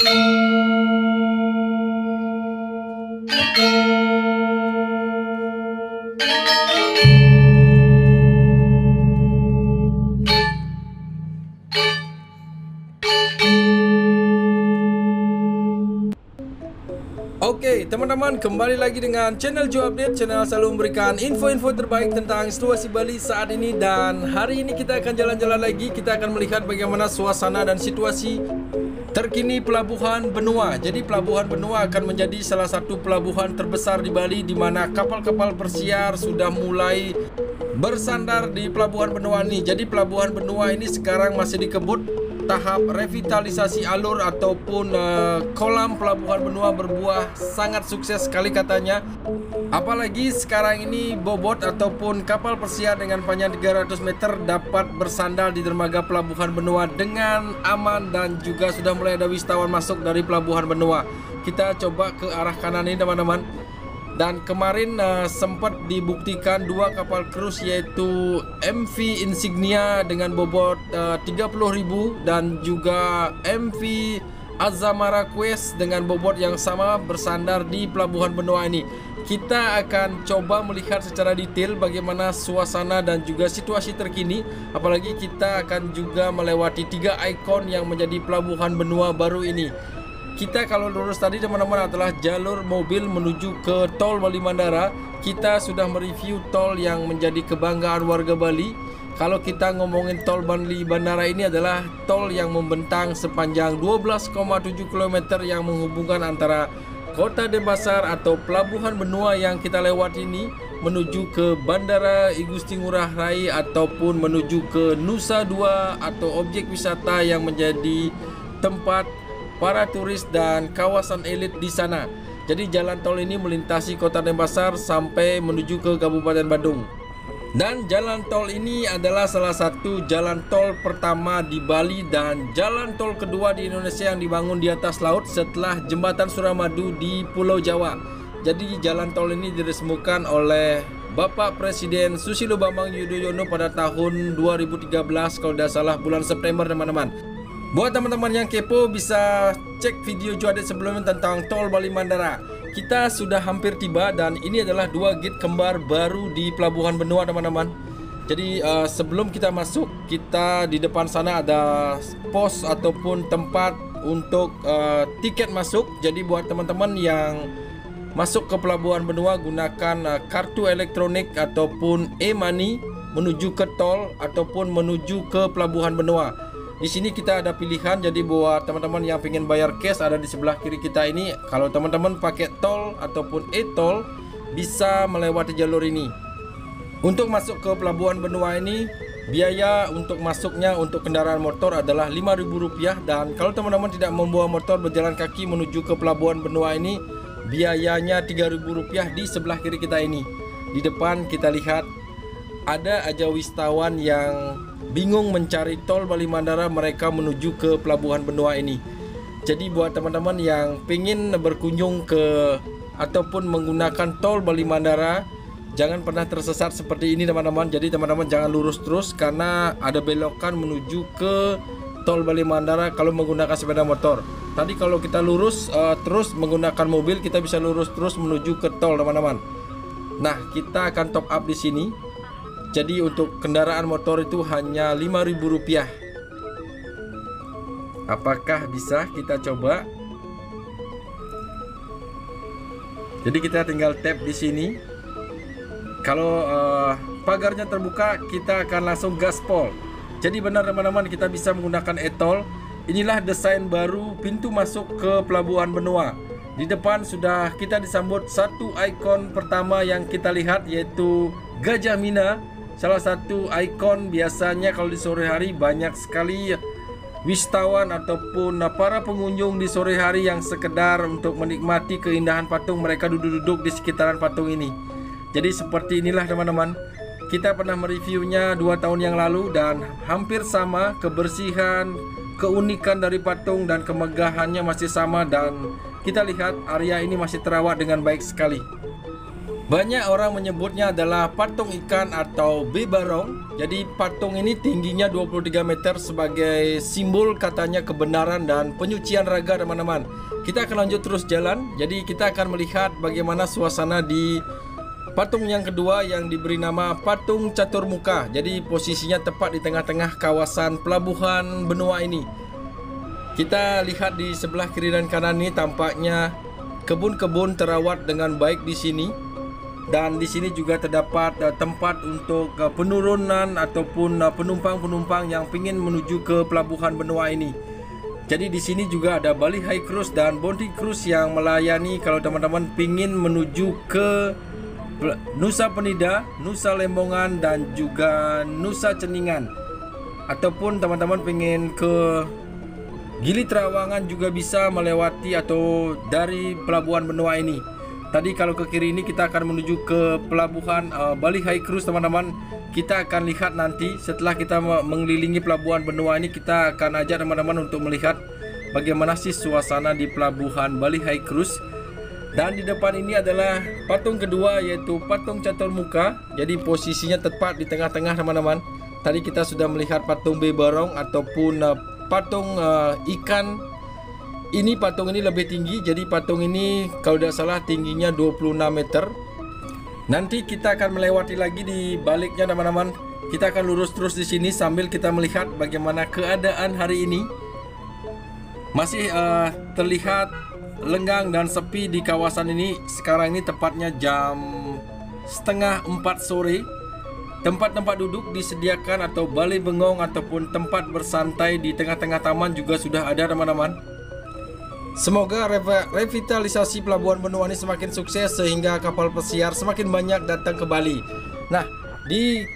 Oke teman-teman, kembali lagi dengan channel Joe Update. Channel selalu memberikan info-info terbaik tentang situasi Bali saat ini. Dan hari ini kita akan jalan-jalan lagi. Kita akan melihat bagaimana suasana dan situasi terkini Pelabuhan Benua. Jadi Pelabuhan Benua akan menjadi salah satu pelabuhan terbesar di Bali, di mana kapal-kapal persiar sudah mulai bersandar di Pelabuhan Benua ini. Jadi Pelabuhan Benua ini sekarang masih dikebut tahap revitalisasi alur ataupun kolam Pelabuhan Benua berbuah sangat sukses sekali katanya. Apalagi sekarang ini bobot ataupun kapal persiar dengan panjang 300 meter dapat bersandar di dermaga Pelabuhan Benua dengan aman, dan juga sudah mulai ada wisatawan masuk dari Pelabuhan Benua. Kita coba ke arah kanan ini teman-teman. Dan kemarin sempat dibuktikan dua kapal cruise, yaitu MV Insignia dengan bobot 30.000 dan juga MV Azamara Quest dengan bobot yang sama bersandar di Pelabuhan Benua ini. Kita akan coba melihat secara detail bagaimana suasana dan juga situasi terkini. Apalagi kita akan juga melewati 3 ikon yang menjadi Pelabuhan Benua baru ini. Kita kalau lurus tadi teman-teman adalah jalur mobil menuju ke tol Bali Mandara. Kita sudah mereview tol yang menjadi kebanggaan warga Bali. Kalau kita ngomongin tol Bali Bandara ini adalah tol yang membentang sepanjang 12,7 km yang menghubungkan antara Kota Denpasar atau Pelabuhan Benua yang kita lewat ini menuju ke Bandara I Gusti Ngurah Rai ataupun menuju ke Nusa Dua atau objek wisata yang menjadi tempat para turis dan kawasan elit di sana. Jadi jalan tol ini melintasi Kota Denpasar sampai menuju ke Kabupaten Badung. Dan jalan tol ini adalah salah satu jalan tol pertama di Bali dan jalan tol kedua di Indonesia yang dibangun di atas laut setelah Jembatan Suramadu di Pulau Jawa. Jadi jalan tol ini diresmikan oleh Bapak Presiden Susilo Bambang Yudhoyono pada tahun 2013 kalau tidak salah bulan September teman-teman. Buat teman-teman yang kepo bisa cek video Joe Update sebelumnya tentang tol Bali Mandara. Kita sudah hampir tiba dan ini adalah 2 gate kembar baru di Pelabuhan Benua teman-teman. Jadi sebelum kita masuk, kita di depan sana ada pos ataupun tempat untuk tiket masuk. Jadi buat teman-teman yang masuk ke Pelabuhan Benua gunakan kartu elektronik ataupun e-money menuju ke tol ataupun menuju ke Pelabuhan Benua. Di sini kita ada pilihan, jadi buat teman-teman yang ingin bayar cash ada di sebelah kiri kita ini. Kalau teman-teman pakai tol ataupun e-tol bisa melewati jalur ini. Untuk masuk ke Pelabuhan Benua ini, biaya untuk masuknya untuk kendaraan motor adalah Rp5.000, dan kalau teman-teman tidak membawa motor berjalan kaki menuju ke Pelabuhan Benua ini, biayanya Rp3.000 di sebelah kiri kita ini. Di depan kita lihat ada aja wisatawan yang bingung mencari tol Bali Mandara, mereka menuju ke Pelabuhan Benua ini. Jadi buat teman-teman yang pengen berkunjung ke ataupun menggunakan tol Bali Mandara, jangan pernah tersesat seperti ini teman-teman. Jadi teman-teman jangan lurus terus karena ada belokan menuju ke tol Bali Mandara kalau menggunakan sepeda motor. Tadi kalau kita lurus terus menggunakan mobil, kita bisa lurus terus menuju ke tol teman-teman. Nah, kita akan top up di sini. Jadi untuk kendaraan motor itu hanya Rp5.000. Apakah bisa? Kita coba. Jadi kita tinggal tap di sini. Kalau pagarnya terbuka, kita akan langsung gaspol. Jadi benar teman-teman, kita bisa menggunakan e-tol. Inilah desain baru pintu masuk ke Pelabuhan Benua. Di depan sudah kita disambut satu ikon pertama yang kita lihat, yaitu Gajah Mina. Salah satu ikon biasanya kalau di sore hari banyak sekali wisatawan ataupun para pengunjung di sore hari yang sekedar untuk menikmati keindahan patung, mereka duduk-duduk di sekitaran patung ini. Jadi seperti inilah teman-teman. Kita pernah mereviewnya 2 tahun yang lalu dan hampir sama, kebersihan, keunikan dari patung dan kemegahannya masih sama, dan kita lihat area ini masih terawat dengan baik sekali. Banyak orang menyebutnya adalah patung ikan atau bebarong. Jadi patung ini tingginya 23 meter sebagai simbol katanya kebenaran dan penyucian raga, teman-teman. Kita akan lanjut terus jalan. Jadi kita akan melihat bagaimana suasana di patung yang kedua yang diberi nama patung catur muka. Jadi posisinya tepat di tengah-tengah kawasan pelabuhan benua ini. Kita lihat di sebelah kiri dan kanan ini tampaknya kebun-kebun terawat dengan baik di sini. Dan di sini juga terdapat tempat untuk penurunan ataupun penumpang-penumpang yang ingin menuju ke pelabuhan benua ini. Jadi di sini juga ada Bali High Cruise dan Bounty Cruise yang melayani kalau teman-teman ingin menuju ke Nusa Penida, Nusa Lembongan dan juga Nusa Ceningan. Ataupun teman-teman ingin ke Gili Trawangan juga bisa melewati atau dari pelabuhan benua ini. Tadi kalau ke kiri ini kita akan menuju ke pelabuhan Bali High Cruise, teman-teman. Kita akan lihat nanti setelah kita mengelilingi pelabuhan benua ini, kita akan ajak teman-teman untuk melihat bagaimana sih suasana di pelabuhan Bali High Cruise. Dan di depan ini adalah patung kedua, yaitu patung catur muka. Jadi posisinya tepat di tengah-tengah, teman-teman. Tadi kita sudah melihat patung bebarong ataupun patung ikan. Ini patung ini lebih tinggi, jadi patung ini kalau tidak salah tingginya 26 meter. Nanti kita akan melewati lagi di baliknya, teman-teman. Kita akan lurus terus di sini sambil kita melihat bagaimana keadaan hari ini. Masih terlihat lenggang dan sepi di kawasan ini. Sekarang ini tepatnya jam setengah 4 sore. Tempat-tempat duduk disediakan atau balai bengong ataupun tempat bersantai di tengah-tengah taman juga sudah ada, teman-teman. Semoga revitalisasi pelabuhan benua ini semakin sukses sehingga kapal pesiar semakin banyak datang ke Bali. Nah,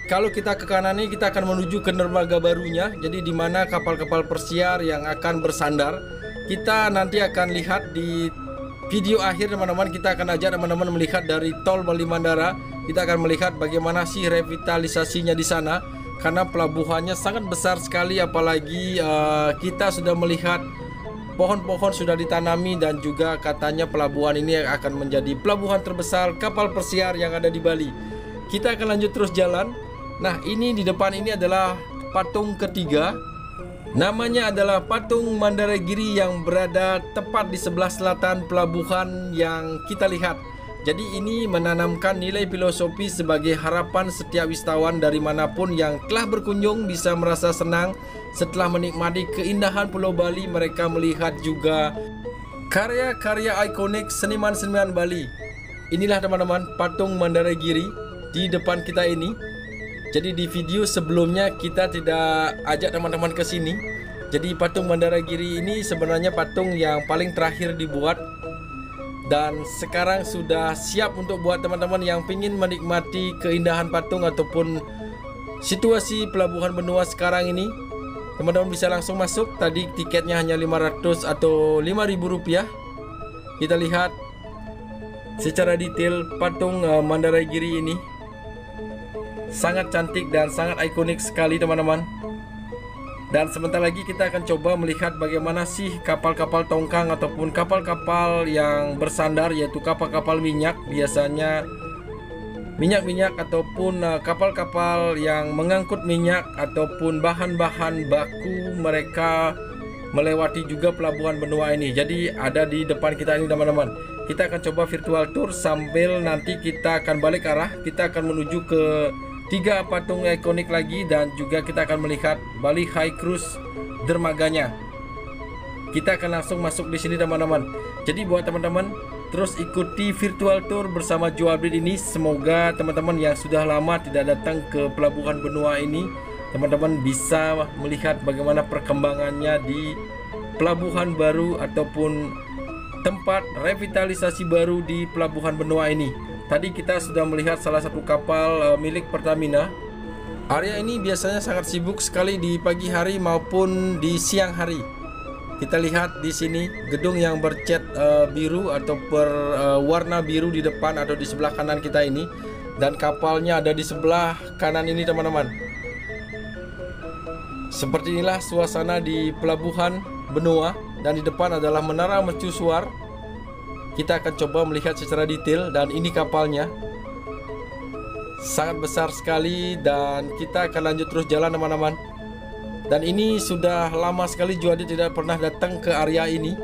kalau kita ke kanan ini kita akan menuju ke dermaga barunya. Jadi di mana kapal-kapal pesiar yang akan bersandar. Kita nanti akan lihat di video akhir, teman-teman. Kita akan ajak teman-teman melihat dari tol Bali Mandara. Kita akan melihat bagaimana sih revitalisasinya di sana. Karena pelabuhannya sangat besar sekali, apalagi kita sudah melihat pohon-pohon sudah ditanami dan juga katanya pelabuhan ini akan menjadi pelabuhan terbesar kapal pesiar yang ada di Bali. Kita akan lanjut terus jalan. Nah, ini di depan ini adalah patung ketiga. Namanya adalah patung Mandaragiri yang berada tepat di sebelah selatan pelabuhan yang kita lihat. Jadi ini menanamkan nilai filosofi sebagai harapan setiap wisatawan dari manapun yang telah berkunjung bisa merasa senang setelah menikmati keindahan Pulau Bali. Mereka melihat juga karya-karya ikonik seniman-seniman Bali. Inilah, teman-teman, patung Mandaragiri di depan kita ini. Jadi di video sebelumnya kita tidak ajak teman-teman ke sini. Jadi patung Mandaragiri ini sebenarnya patung yang paling terakhir dibuat. Dan sekarang sudah siap untuk buat teman-teman yang ingin menikmati keindahan patung ataupun situasi pelabuhan benua sekarang ini. Teman-teman bisa langsung masuk. Tadi tiketnya hanya 500 atau 5.000 rupiah. Kita lihat secara detail patung Mandaragiri ini. Sangat cantik dan sangat ikonik sekali, teman-teman. Dan sebentar lagi kita akan coba melihat bagaimana sih kapal-kapal tongkang ataupun kapal-kapal yang bersandar, yaitu kapal-kapal minyak. Biasanya minyak-minyak ataupun kapal-kapal yang mengangkut minyak ataupun bahan-bahan baku, mereka melewati juga pelabuhan benua ini. Jadi ada di depan kita ini, teman-teman. Kita akan coba virtual tour sambil nanti kita akan balik arah. Kita akan menuju ke 3 patung ikonik lagi dan juga kita akan melihat Bali High Cruise dermaganya. Kita akan langsung masuk di sini, teman-teman. Jadi buat teman-teman terus ikuti virtual tour bersama Joe Update ini. Semoga teman-teman yang sudah lama tidak datang ke pelabuhan benua ini, teman-teman bisa melihat bagaimana perkembangannya di pelabuhan baru ataupun tempat revitalisasi baru di pelabuhan benua ini. Tadi kita sudah melihat salah satu kapal milik Pertamina. Area ini biasanya sangat sibuk sekali di pagi hari maupun di siang hari. Kita lihat di sini gedung yang bercat biru atau berwarna biru di depan atau di sebelah kanan kita ini. Dan kapalnya ada di sebelah kanan ini, teman-teman. Seperti inilah suasana di pelabuhan benua. Dan di depan adalah Menara Mercusuar. Kita akan coba melihat secara detail dan ini kapalnya. sangat besar sekali, dan kita akan lanjut terus jalan teman-teman. Dan ini sudah lama sekali Joadit tidak pernah datang ke area ini.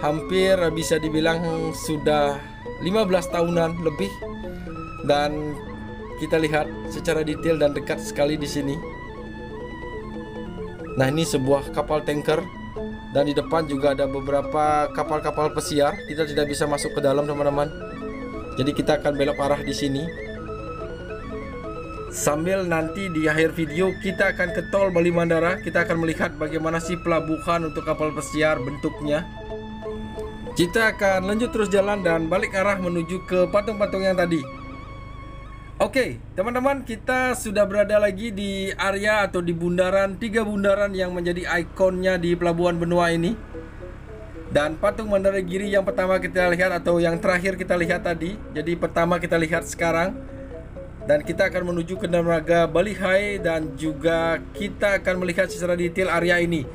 Hampir bisa dibilang sudah 15 tahunan lebih. Dan kita lihat secara detail dan dekat sekali di sini. Nah, ini sebuah kapal tanker, dan di depan juga ada beberapa kapal-kapal pesiar. Kita tidak bisa masuk ke dalam teman-teman. Jadi kita akan belok arah di sini. Sambil nanti di akhir video kita akan ke tol Bali Mandara. Kita akan melihat bagaimana sih pelabuhan untuk kapal pesiar bentuknya. Kita akan lanjut terus jalan dan balik arah menuju ke patung-patung yang tadi. Oke, teman-teman, kita sudah berada lagi di area atau di bundaran, 3 bundaran yang menjadi ikonnya di Pelabuhan Benoa ini. Dan patung Mandaragiri yang pertama kita lihat atau yang terakhir kita lihat tadi. Jadi pertama kita lihat sekarang. Dan kita akan menuju ke dermaga Balihai, dan juga kita akan melihat secara detail area ini.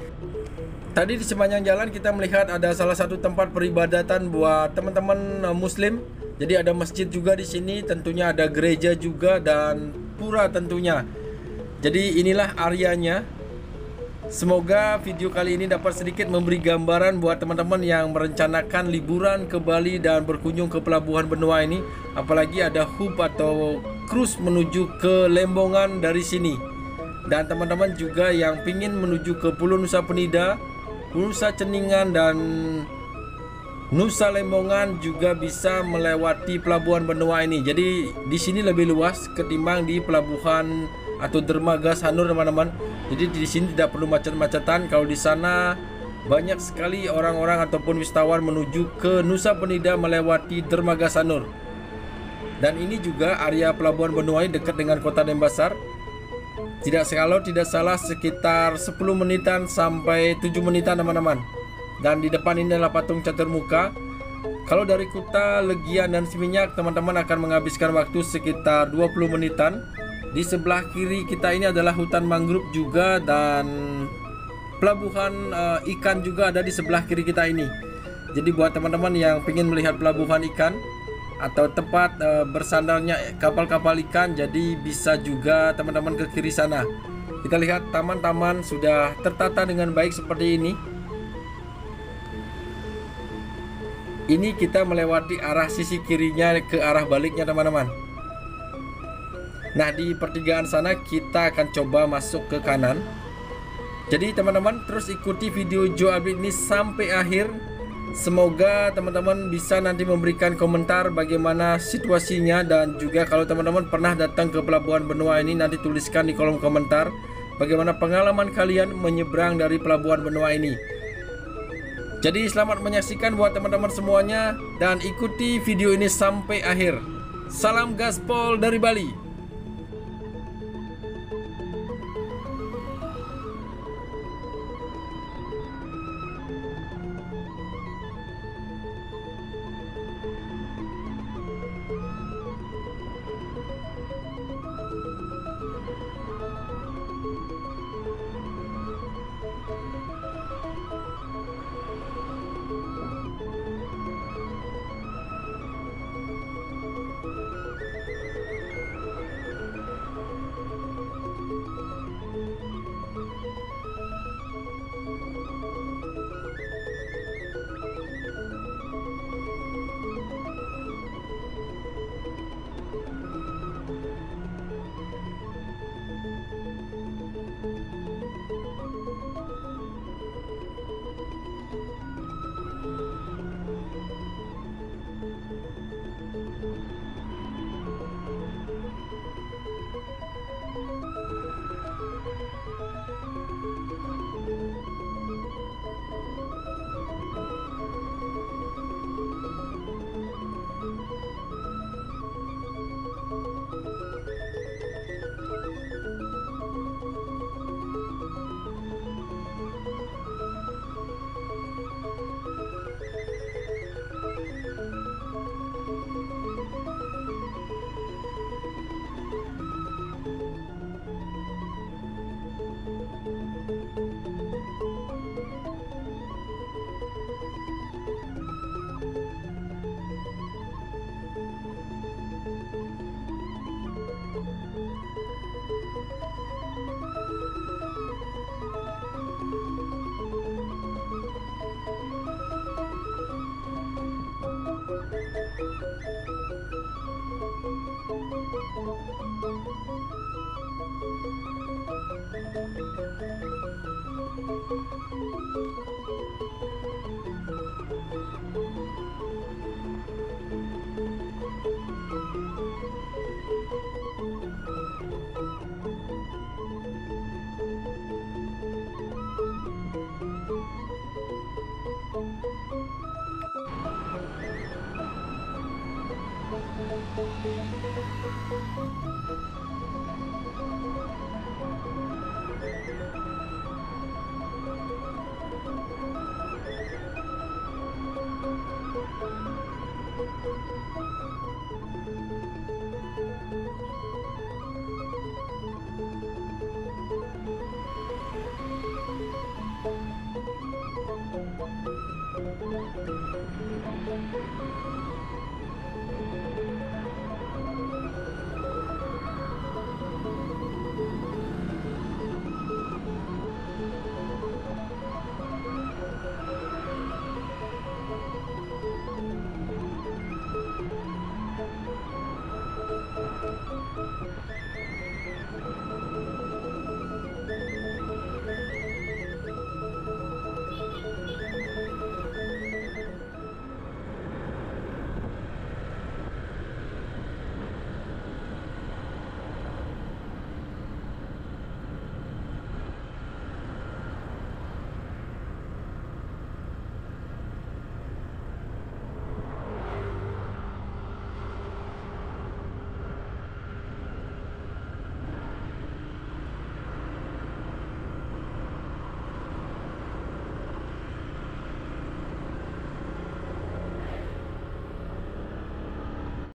Tadi di sepanjang jalan kita melihat ada salah satu tempat peribadatan buat teman-teman Muslim. Jadi ada masjid juga di sini, tentunya ada gereja juga dan pura tentunya. Jadi inilah areanya. Semoga video kali ini dapat sedikit memberi gambaran buat teman-teman yang merencanakan liburan ke Bali dan berkunjung ke Pelabuhan Benoa ini. Apalagi ada hub atau cruise menuju ke Lembongan dari sini. Dan teman-teman juga yang pingin menuju ke Pulau Nusa Penida, Nusa Ceningan dan Nusa Lembongan juga bisa melewati Pelabuhan Benoa ini. Jadi di sini lebih luas ketimbang di pelabuhan atau dermaga Sanur teman-teman. Jadi di sini tidak perlu macet-macetan. Kalau di sana banyak sekali orang-orang ataupun wisatawan menuju ke Nusa Penida melewati dermaga Sanur. Dan ini juga area Pelabuhan Benoa ini dekat dengan kota Denpasar. Tidak salah sekitar 10 menitan sampai 7 menitan teman-teman. Dan di depan ini adalah patung catur muka. Kalau dari Kuta, Legian dan Seminyak, teman-teman akan menghabiskan waktu sekitar 20 menitan. Di sebelah kiri kita ini adalah hutan mangrove juga, dan pelabuhan ikan juga ada di sebelah kiri kita ini. Jadi buat teman-teman yang ingin melihat pelabuhan ikan atau tempat bersandarnya kapal-kapal ikan, jadi bisa juga teman-teman ke kiri sana. Kita lihat taman-taman sudah tertata dengan baik seperti ini. Ini kita melewati arah sisi kirinya ke arah baliknya teman-teman. Nah, di pertigaan sana kita akan coba masuk ke kanan. Jadi teman-teman terus ikuti video Joe Update ini sampai akhir. Semoga teman-teman bisa nanti memberikan komentar bagaimana situasinya. Dan juga kalau teman-teman pernah datang ke Pelabuhan Benoa ini, nanti tuliskan di kolom komentar bagaimana pengalaman kalian menyeberang dari Pelabuhan Benoa ini. Jadi selamat menyaksikan buat teman-teman semuanya, dan ikuti video ini sampai akhir. Salam gaspol dari Bali.